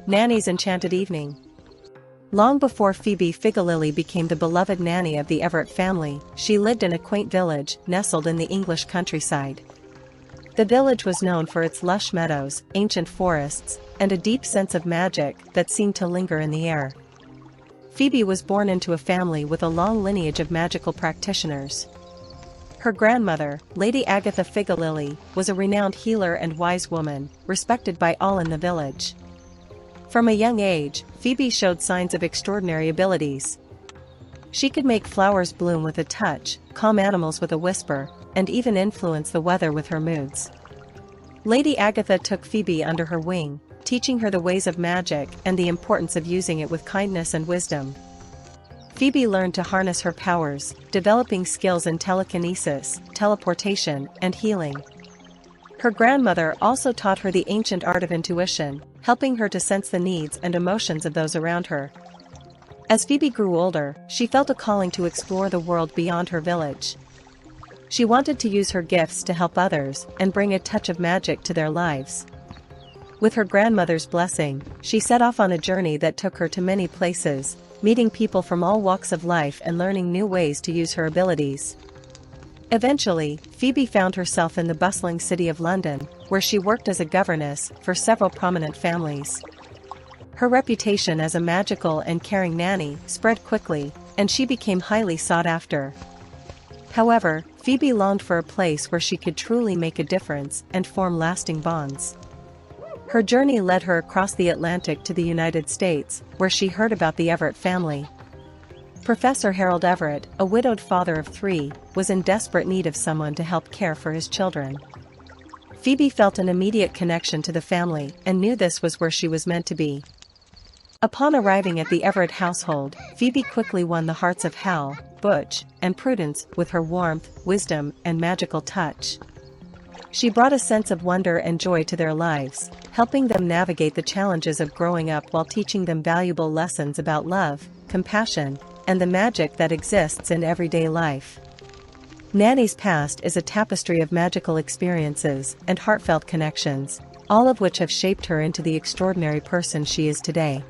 Nanny's Enchanted Evening. Long before Phoebe Figalilly became the beloved nanny of the Everett family, she lived in a quaint village nestled in the English countryside. The village was known for its lush meadows, ancient forests, and a deep sense of magic that seemed to linger in the air. Phoebe was born into a family with a long lineage of magical practitioners. Her grandmother, Lady Agatha Figalilly, was a renowned healer and wise woman, respected by all in the village. From a young age, Phoebe showed signs of extraordinary abilities. She could make flowers bloom with a touch, calm animals with a whisper, and even influence the weather with her moods. Lady Agatha took Phoebe under her wing, teaching her the ways of magic and the importance of using it with kindness and wisdom. Phoebe learned to harness her powers, developing skills in telekinesis, teleportation, and healing. Her grandmother also taught her the ancient art of intuition, helping her to sense the needs and emotions of those around her. As Phoebe grew older, she felt a calling to explore the world beyond her village. She wanted to use her gifts to help others and bring a touch of magic to their lives. With her grandmother's blessing, she set off on a journey that took her to many places, meeting people from all walks of life and learning new ways to use her abilities. Eventually, Phoebe found herself in the bustling city of London, where she worked as a governess for several prominent families. Her reputation as a magical and caring nanny spread quickly, and she became highly sought after. However, Phoebe longed for a place where she could truly make a difference and form lasting bonds. Her journey led her across the Atlantic to the United States, where she heard about the Everett family. Professor Harold Everett, a widowed father of 3, was in desperate need of someone to help care for his children. Phoebe felt an immediate connection to the family and knew this was where she was meant to be. Upon arriving at the Everett household, Phoebe quickly won the hearts of Hal, Butch, and Prudence with her warmth, wisdom, and magical touch. She brought a sense of wonder and joy to their lives, helping them navigate the challenges of growing up while teaching them valuable lessons about love, compassion, and the magic that exists in everyday life. Nanny's past is a tapestry of magical experiences and heartfelt connections, all of which have shaped her into the extraordinary person she is today.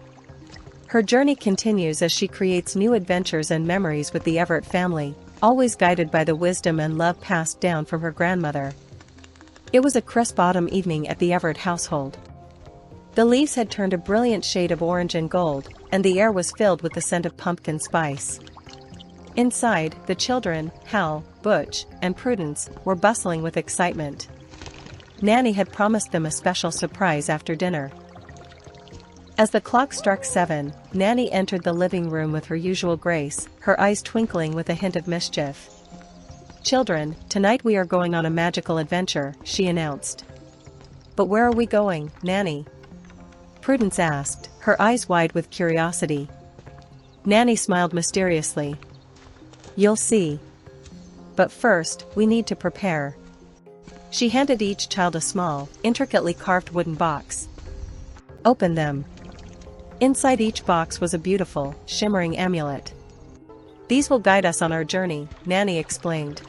Her journey continues as she creates new adventures and memories with the Everett family, always guided by the wisdom and love passed down from her grandmother. It was a crisp autumn evening at the Everett household. The leaves had turned a brilliant shade of orange and gold, and the air was filled with the scent of pumpkin spice. Inside, the children, Hal, Butch, and Prudence, were bustling with excitement. Nanny had promised them a special surprise after dinner. As the clock struck 7, Nanny entered the living room with her usual grace, her eyes twinkling with a hint of mischief. "Children, tonight we are going on a magical adventure," she announced. "But where are we going, Nanny?" Prudence asked, her eyes wide with curiosity. Nanny smiled mysteriously. "You'll see. But first, we need to prepare." She handed each child a small, intricately carved wooden box. "Open them." Inside each box was a beautiful, shimmering amulet. "These will guide us on our journey," Nanny explained.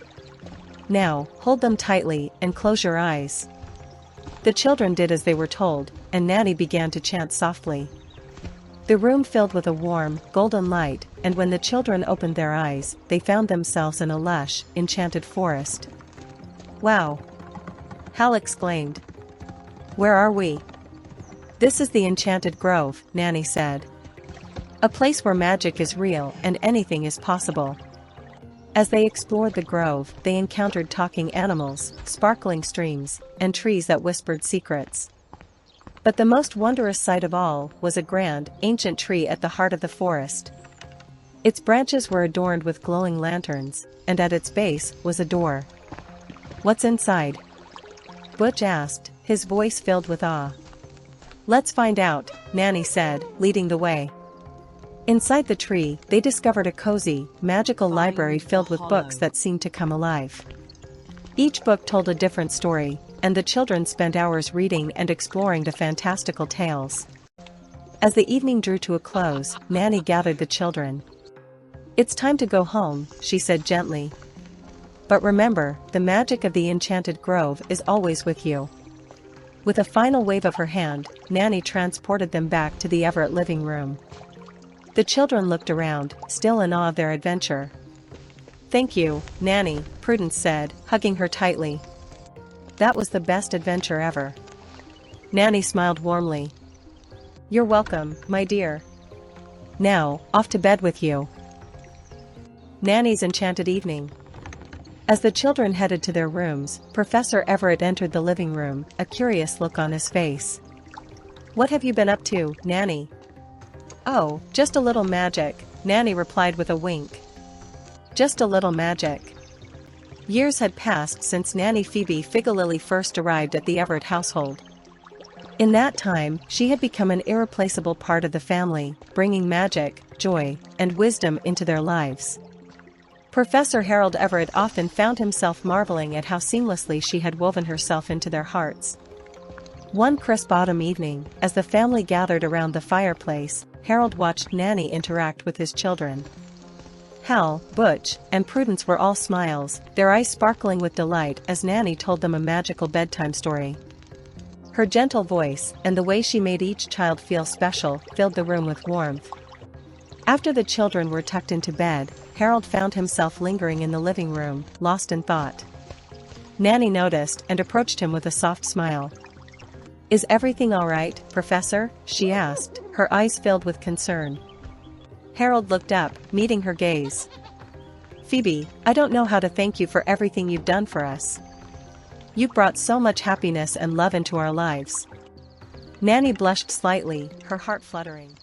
"Now, hold them tightly and close your eyes." The children did as they were told, and Nanny began to chant softly. The room filled with a warm, golden light, and when the children opened their eyes, they found themselves in a lush, enchanted forest. "Wow!" Hal exclaimed. "Where are we?" "This is the Enchanted Grove," Nanny said. "A place where magic is real and anything is possible." As they explored the grove, they encountered talking animals, sparkling streams, and trees that whispered secrets. But the most wondrous sight of all was a grand, ancient tree at the heart of the forest. Its branches were adorned with glowing lanterns, and at its base was a door. "What's inside?" Butch asked, his voice filled with awe. "Let's find out," Nanny said, leading the way. Inside the tree, they discovered a cozy, magical library filled with books that seemed to come alive. Each book told a different story, and the children spent hours reading and exploring the fantastical tales. As the evening drew to a close, Nanny gathered the children. "It's time to go home," she said gently. "But remember, the magic of the Enchanted Grove is always with you." With a final wave of her hand, Nanny transported them back to the Everett living room. The children looked around, still in awe of their adventure. "Thank you, Nanny," Prudence said, hugging her tightly. "That was the best adventure ever." Nanny smiled warmly. "You're welcome, my dear. Now, off to bed with you." Nanny's enchanted evening. As the children headed to their rooms, Professor Everett entered the living room, a curious look on his face. "What have you been up to, Nanny?" "Oh, just a little magic," Nanny replied with a wink. Just a little magic. Years had passed since Nanny Phoebe Figalilly first arrived at the Everett household. In that time, she had become an irreplaceable part of the family, bringing magic, joy, and wisdom into their lives. Professor Harold Everett often found himself marveling at how seamlessly she had woven herself into their hearts. One crisp autumn evening, as the family gathered around the fireplace, Harold watched Nanny interact with his children. Hal, Butch, and Prudence were all smiles, their eyes sparkling with delight as Nanny told them a magical bedtime story. Her gentle voice, and the way she made each child feel special, filled the room with warmth. After the children were tucked into bed, Harold found himself lingering in the living room, lost in thought. Nanny noticed and approached him with a soft smile. "Is everything all right, Professor?" she asked, her eyes filled with concern. Harold looked up, meeting her gaze. "Phoebe, I don't know how to thank you for everything you've done for us. You've brought so much happiness and love into our lives." Nanny blushed slightly, her heart fluttering.